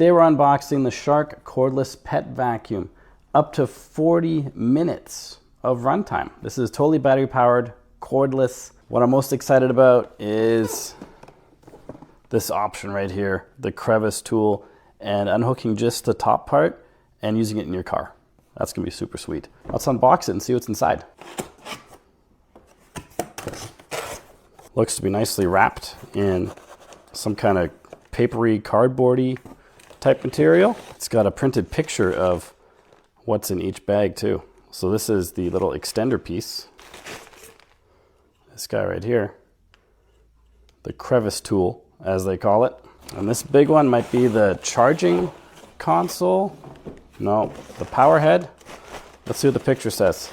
They were unboxing the Shark cordless pet vacuum. Up to 40 minutes of runtime. This is totally battery powered, cordless. What I'm most excited about is this option right here, the crevice tool, and unhooking just the top part and using it in your car. That's gonna be super sweet. Let's unbox it and see what's inside. Looks to be nicely wrapped in some kind of papery, cardboardy type material. It's got a printed picture of what's in each bag too. So this is the little extender piece. This guy right here. The crevice tool, as they call it. And this big one might be the charging console. No, the power head. Let's see what the picture says.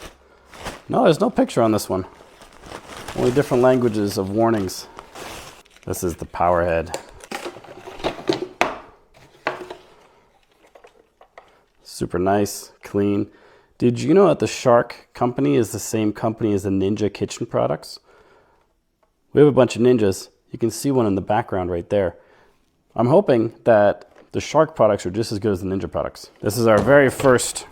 No, there's no picture on this one. Only different languages of warnings. This is the power head. Super nice, clean. Did you know that the Shark company is the same company as the Ninja kitchen products? We have a bunch of Ninjas. You can see one in the background right there. I'm hoping that the Shark products are just as good as the Ninja products. This is our very first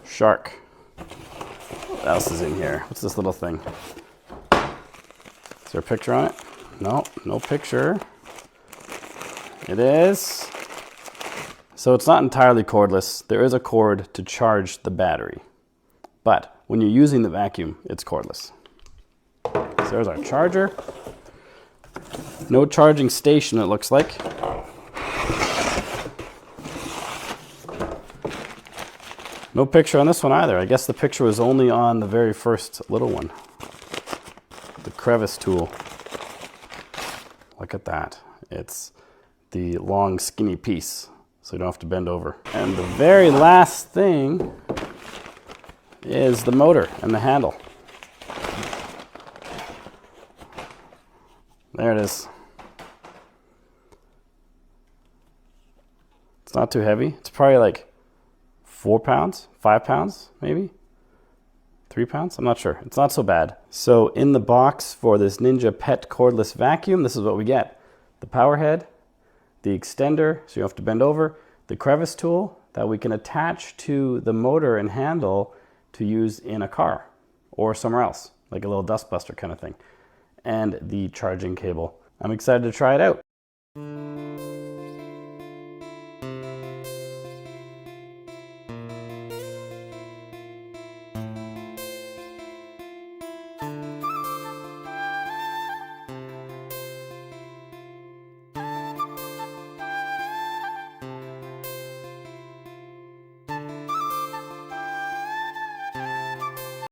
Shark. What else is in here? What's this little thing? Is there a picture on it? No, no picture. It is. So it's not entirely cordless. There is a cord to charge the battery. But when you're using the vacuum, it's cordless. So there's our charger. No charging station, it looks like. No picture on this one either. I guess the picture was only on the very first little one. The crevice tool. Look at that. It's the long skinny piece, so you don't have to bend over. And the very last thing is the motor and the handle. There it is. It's not too heavy. It's probably like 4 pounds, 5 pounds, maybe 3 pounds. I'm not sure. It's not so bad. So in the box for this Ninja Pet cordless vacuum, this is what we get. The power head, the extender, so you don't have to bend over, the crevice tool that we can attach to the motor and handle to use in a car or somewhere else, like a little dustbuster kind of thing, and the charging cable. I'm excited to try it out.